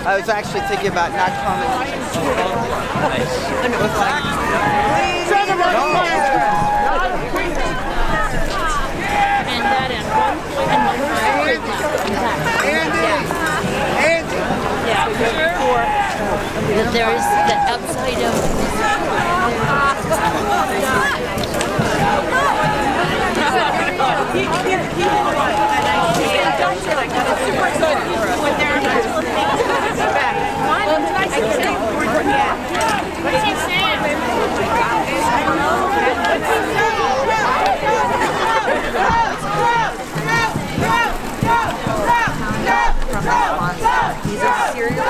I was actually thinking about not coming. Nice. And that and one yeah, before there is the outside of what's he saying? He's a serial.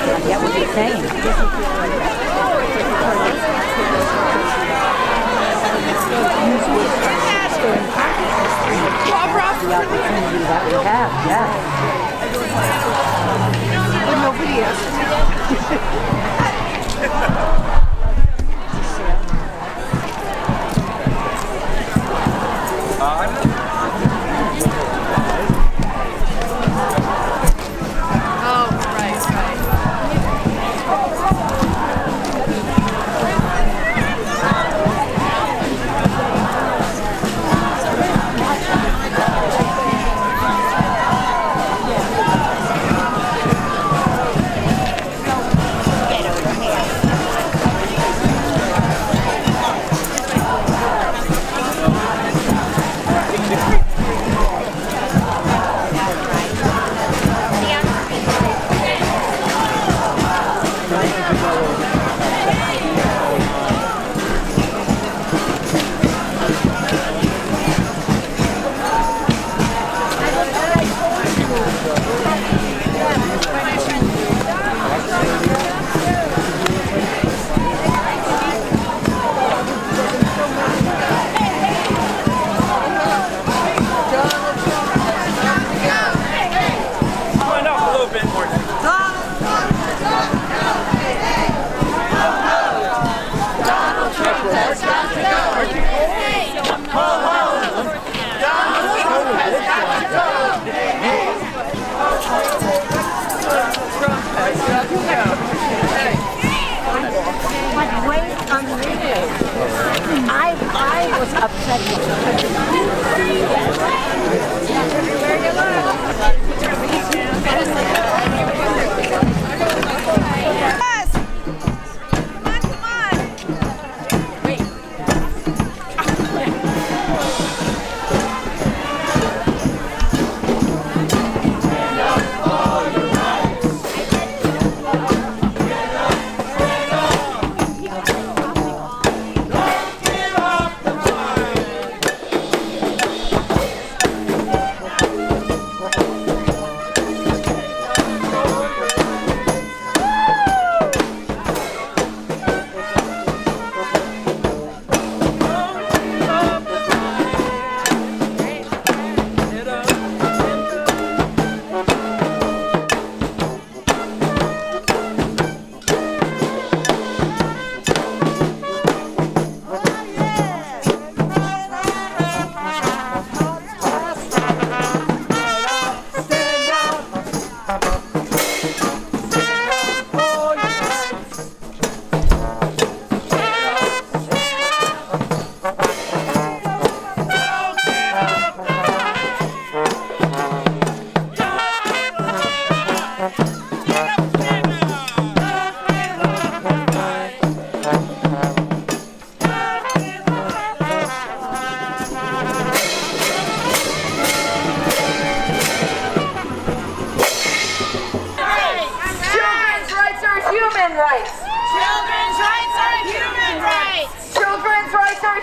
I get what you're saying. The opportunity that we have, yeah. But nobody else. I was upset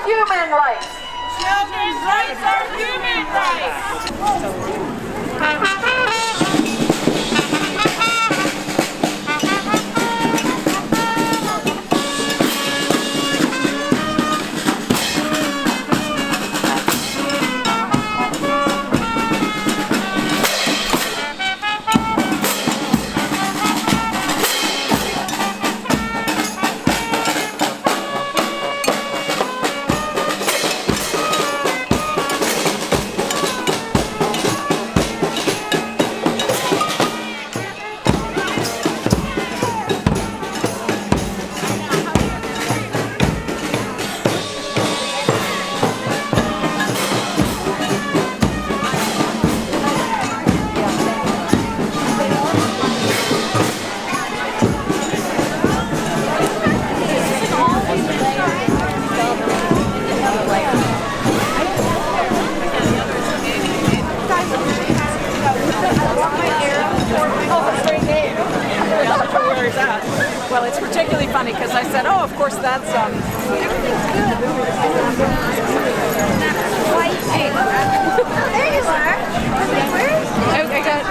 human rights. Children's rights are human rights. was that? Well, it's particularly funny because I said, oh, of course that's everything's good. Hey. There you are. Okay, good.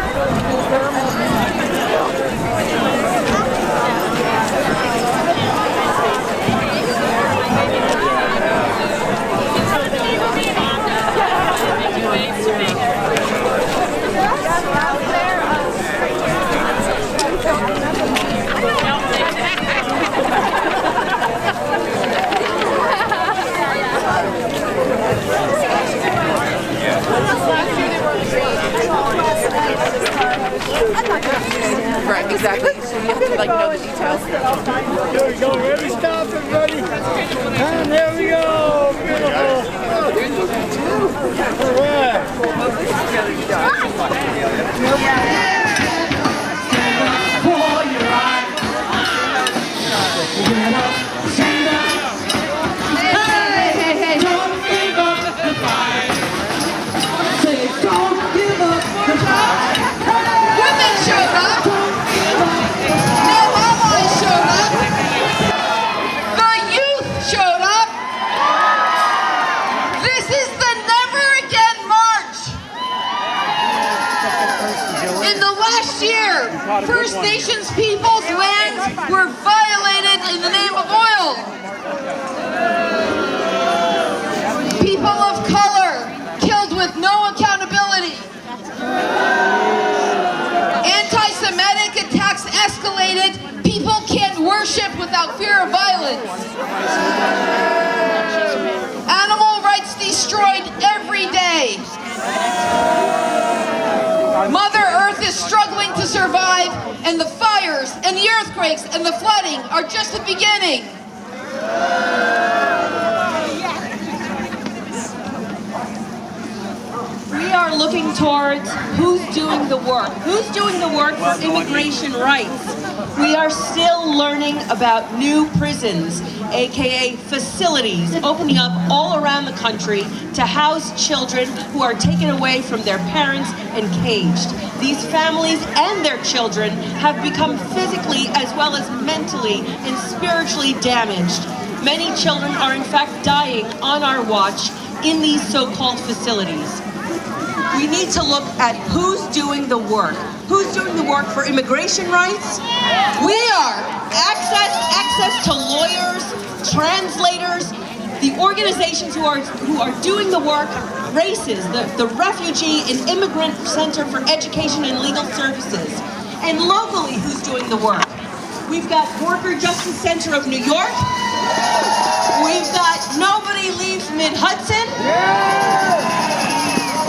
Right, exactly. So you have to like know the details. There we go. Ready? Stop, everybody. And there we go. Beautiful. All First Nations people's lands were violated in the name of oil. People of color killed with no accountability. Anti-Semitic attacks escalated. People can't worship without fear of violence. Animal rights destroyed every day. Mother Earth is struggling to survive, and the fires and the earthquakes and the flooding are just the beginning. We are looking towards who's doing the work. Who's doing the work for immigration rights? We are still learning about new prisons, aka facilities, opening up all around the country to house children who are taken away from their parents and caged. These families and their children have become physically as well as mentally and spiritually damaged. Many children are in fact dying on our watch in these so-called facilities. We need to look at who's doing the work. Who's doing the work for immigration rights? We are. Access to lawyers, translators, the organizations who are doing the work, RACES, the Refugee and Immigrant Center for Education and Legal Services. And locally, who's doing the work? We've got Worker Justice Center of New York. We've got Nobody Leaves Mid-Hudson.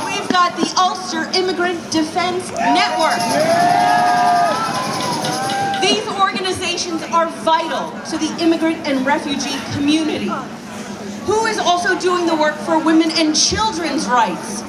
We've got the Ulster Immigrant Defense Network. These organizations are vital to the immigrant and refugee community. Who is also doing the work for women and children's rights?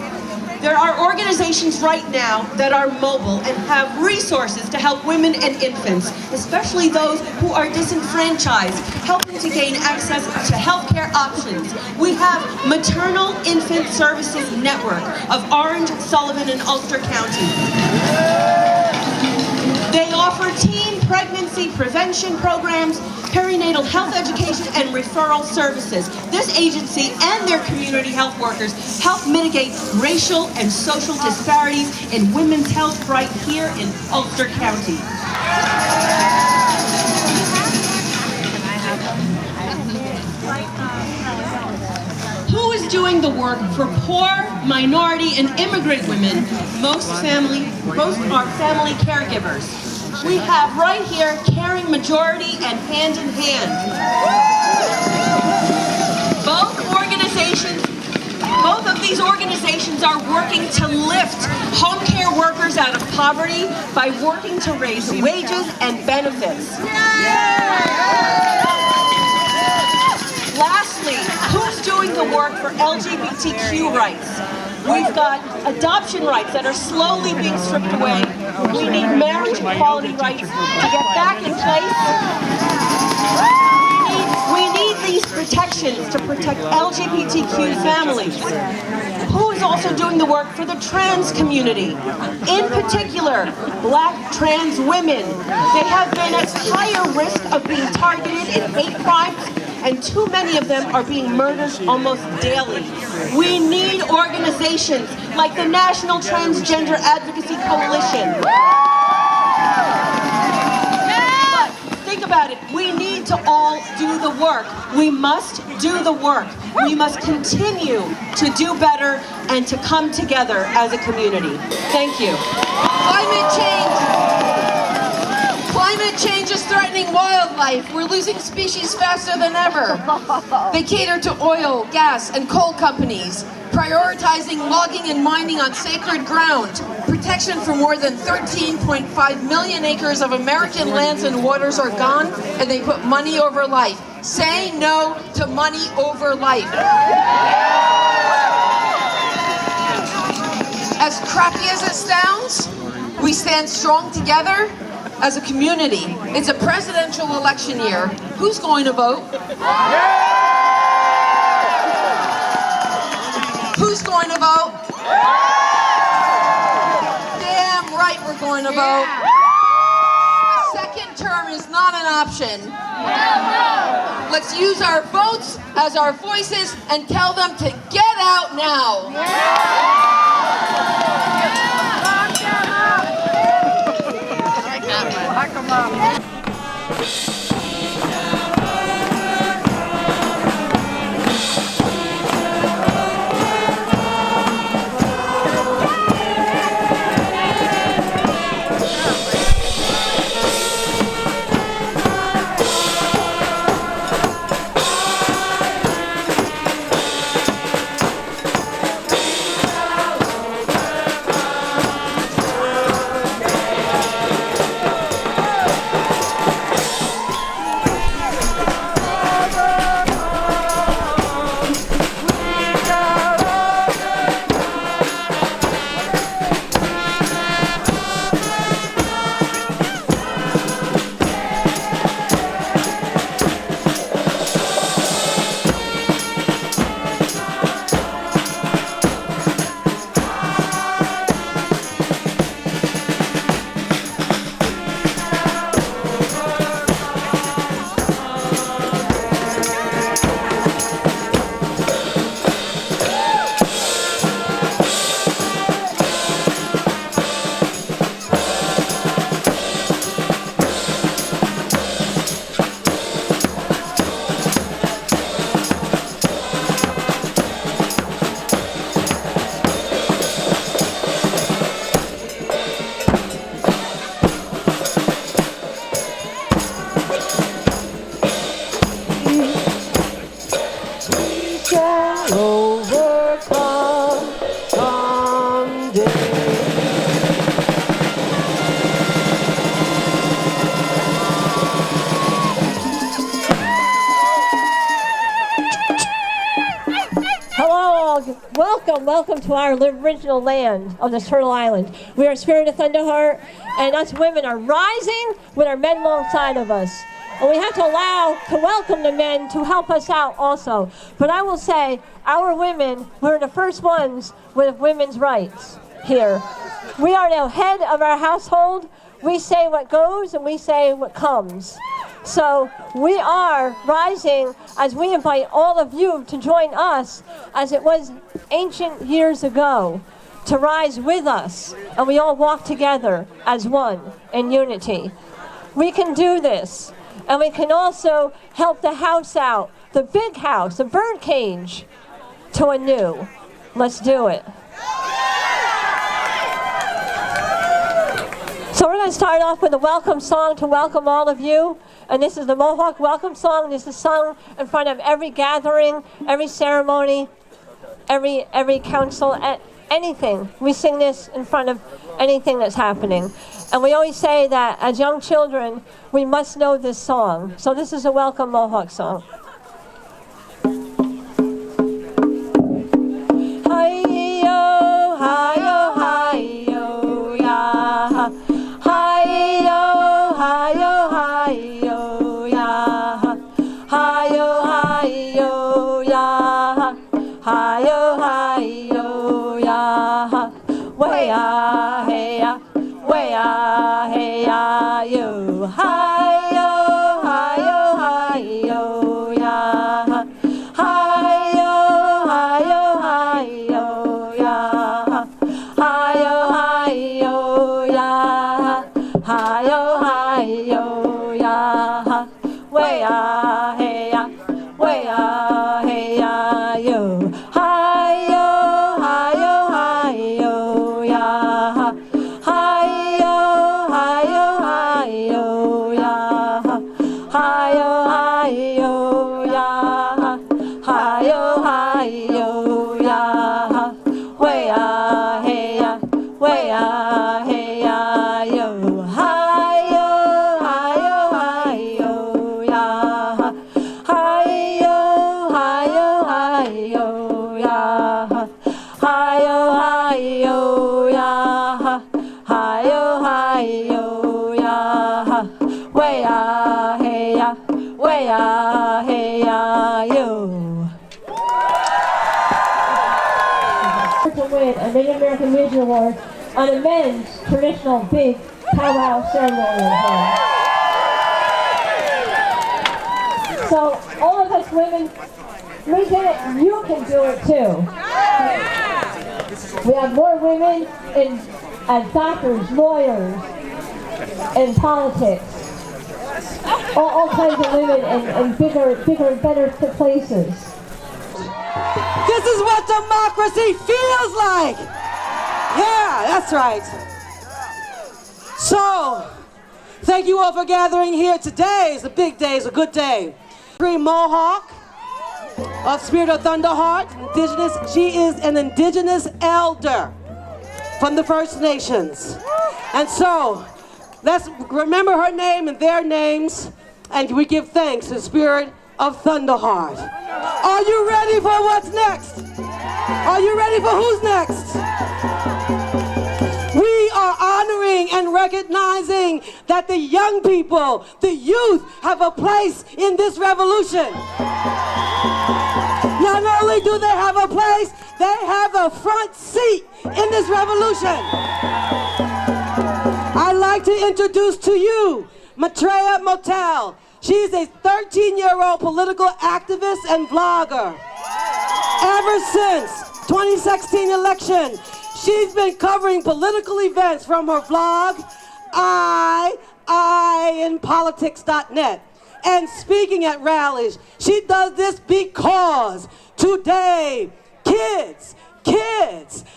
There are organizations right now that are mobile and have resources to help women and infants, especially those who are disenfranchised, helping to gain access to healthcare options. We have Maternal Infant Services Network of Orange, Sullivan, and Ulster County. They offer teen pregnancy prevention programs, perinatal health education, and referral services. This agency and their community health workers help mitigate racial and social disparities in women's health right here in Ulster County. Who is doing the work for poor, minority, and immigrant women? Most are family caregivers. We have right here Caring Majority and Hand in Hand. Both of these organizations are working to lift home care workers out of poverty by working to raise wages and benefits. Lastly, who's doing the work for LGBTQ rights? We've got adoption rights that are slowly being stripped away. We need marriage equality rights to get back in place. We need these protections organizations to protect LGBTQ families? Who is also doing the work for the trans community? In particular, Black trans women. They have been at higher risk of being targeted in hate crimes, and too many of them are being murdered almost daily. We need organizations like the National Transgender Advocacy Coalition. Think about it. We need to all do the work. We must do the work. We must continue to do better and to come together as a community. Thank you. Climate change is threatening wildlife. We're losing species faster than ever. They cater to oil, gas, and coal companies, prioritizing logging and mining on sacred ground. Protection for more than 13.5 million acres of American lands and waters are gone, and they put money over life. Say no to money over life. As crappy as it sounds, we stand strong together as a community. It's a presidential election year. Who's going to vote? Who's going to vote? Damn right we're going to vote. A second term is not an option. Let's use our votes as our voices and tell them to get out now. Welcome to our original land of this Turtle Island. We are Spirit of Thunderheart, and us women are rising with our men alongside of us. And we have to welcome the men to help us out also. But I will say, our women, we're the first ones with women's rights here. We are the head of our household. We say what goes and we say what comes. So we are rising as we invite all of you to join us as it was ancient years ago, to rise with us, and we all walk together as one in unity. We can do this, and we can also help the house out, the big house, the bird cage, to a new. Let's do it. So we're going to start off with a welcome song to welcome all of you. And this is the Mohawk welcome song. This is sung in front of every gathering, every ceremony, every council, anything. We sing this in front of anything that's happening. And we always say that as young children, we must know this song. So this is a welcome Mohawk song. Hi-yo, hi-yo, hi-yo, ya. Hi-yo, hi-yo, hi-yo, ya. Hi-yo, hi-yo. hi-yo, hi-yo, ya, hi-yo, hi-yo, ya, way-ah, hey-ya, way-ah, hey-ya, yo, hi-yo, hi-yo, hi-yo, ya, hi-yo, hi-yo, hi-yo, ya, hi-yo, hi-yo, ya, hi-yo, hi-yo, ya, way-ah, hey-ya, way-ah, hey-ya, yo. To win a Native American Music Award on a men's traditional big powwow ceremony. So all of us women, we did it, you can do it too. We have more women as doctors, lawyers, in politics. All kinds of women in bigger and better places. This is what democracy feels like. Yeah, that's right. So, thank you all for gathering here today. It's a big day, it's a good day. Green Mohawk of Spirit of Thunderheart, Indigenous. She is an Indigenous elder from the First Nations. And so, let's remember her name and their names, and we give thanks to the Spirit of Thunderheart. Are you ready for what's next? Are you ready for who's next? We are honoring and recognizing that the young people, the youth, have a place in this revolution. Not only do they have a place, they have a front seat in this revolution. I'd like to introduce to you Maitreya Motel. She's a 13-year-old political activist and vlogger. Ever since 2016 election, she's been covering political events from her vlog, IInpolitics.net, and speaking at rallies. She does this because today, kids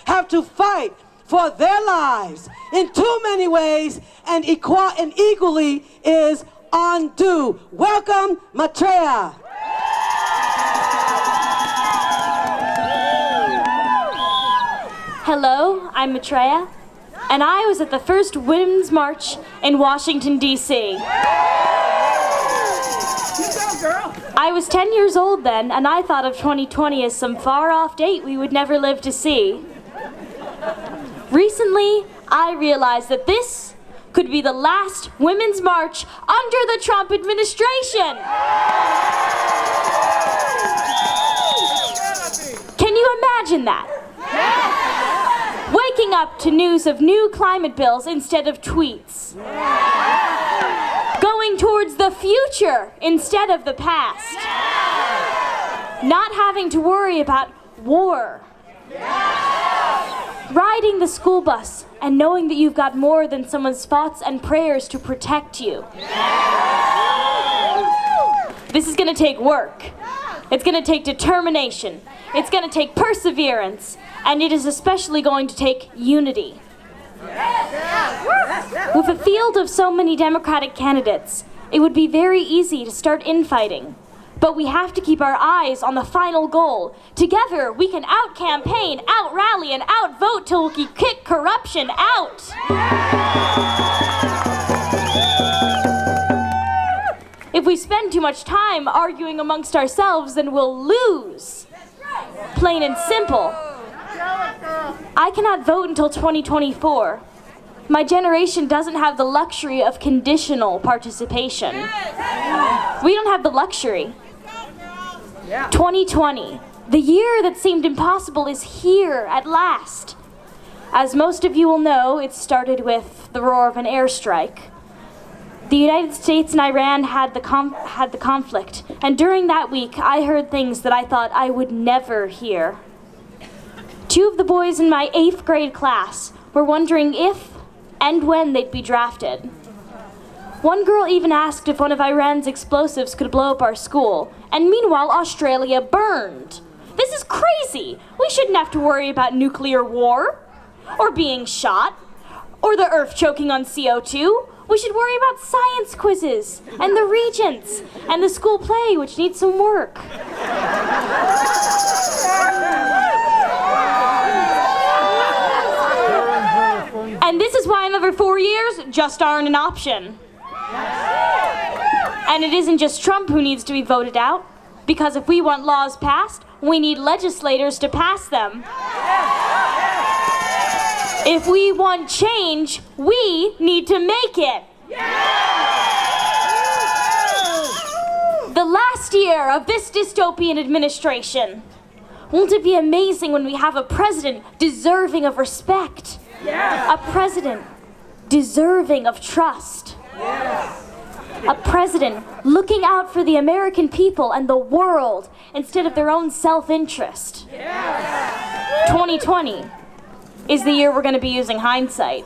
have to fight for their lives in too many ways, and equally is undue. Welcome, Maitreya. Hello, I'm Maitreya, and I was at the first Women's March in Washington, D.C. I was 10 years old then, and I thought of 2020 as some far-off date we would never live to see. Recently, I realized that this could be the last Women's March under the Trump administration. Can you imagine that? Waking up to news of new climate bills instead of tweets. Going towards the future instead of the past. Not having to worry about war. Riding the school bus and knowing that you've got more than someone's thoughts and prayers to protect you. This is gonna take work. It's gonna take determination. It's gonna take perseverance. And it is especially going to take unity. With a field of so many Democratic candidates, it would be very easy to start infighting. But we have to keep our eyes on the final goal. Together, we can out-campaign, out-rally, and out-vote till we kick corruption out. If we spend too much time arguing amongst ourselves, then we'll lose. Plain and simple. I cannot vote until 2024. My generation doesn't have the luxury of conditional participation. We don't have the luxury. 2020, the year that seemed impossible, is here at last. As most of you will know, it started with the roar of an airstrike. The United States and Iran had the conflict, and during that week, I heard things that I thought I would never hear. 2 of the boys in my 8th grade class were wondering if and when they'd be drafted. One girl even asked if one of Iran's explosives could blow up our school, and meanwhile Australia burned. This is crazy! We shouldn't have to worry about nuclear war, or being shot, or the earth choking on CO2, We should worry about science quizzes, and the regents, and the school play, which needs some work. And this is why another 4 years just aren't an option. And it isn't just Trump who needs to be voted out, because if we want laws passed, we need legislators to pass them. If we want change, we need to make it. The last year of this dystopian administration. Won't it be amazing when we have a president deserving of respect? A president deserving of trust. A president looking out for the American people and the world instead of their own self-interest. 2020 is the year we're going to be using hindsight.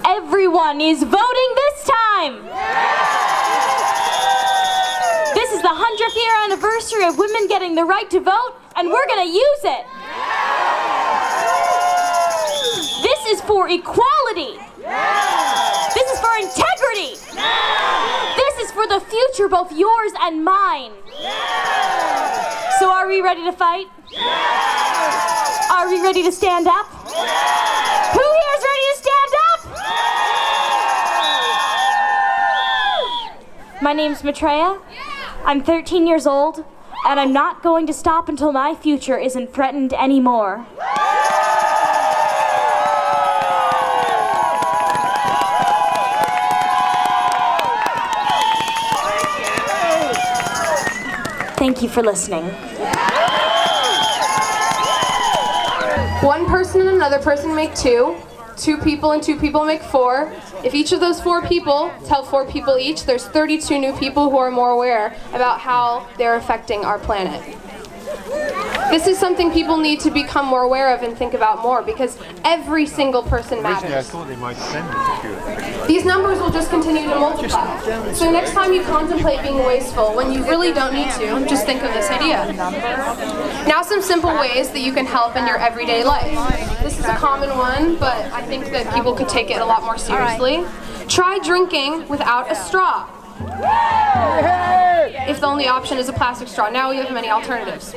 Everyone is voting this time! This is the 100th year anniversary of women getting the right to vote, and we're going to use it! This is for equality! This is for integrity! This is for the future, both yours and mine! So are we ready to fight? Are we ready to stand up? Who here is ready to stand up? My name's Maitreya. I'm 13 years old, and I'm not going to stop until my future isn't threatened anymore. Thank you for listening. One person and another person make two. Two people and two people make four. If each of those 4 people tell 4 people each, there's 32 new people who are more aware about how they're affecting our planet. This is something people need to become more aware of and think about more, because every single person matters. These numbers will just continue to multiply. So next time you contemplate being wasteful, when you really don't need to, just think of this idea. Now some simple ways that you can help in your everyday life. This is a common one, but I think that people could take it a lot more seriously. Try drinking without a straw. If the only option is a plastic straw. Now we have many alternatives.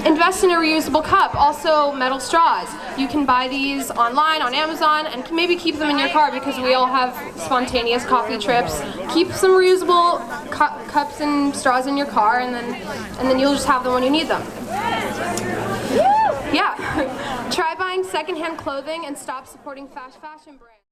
Invest in a reusable cup, also metal straws. You can buy these online on Amazon and maybe keep them in your car, because we all have spontaneous coffee trips. Keep some reusable cups and straws in your car, and then you'll just have them when you need them. Yeah. Try buying secondhand clothing and stop supporting fast fashion brands.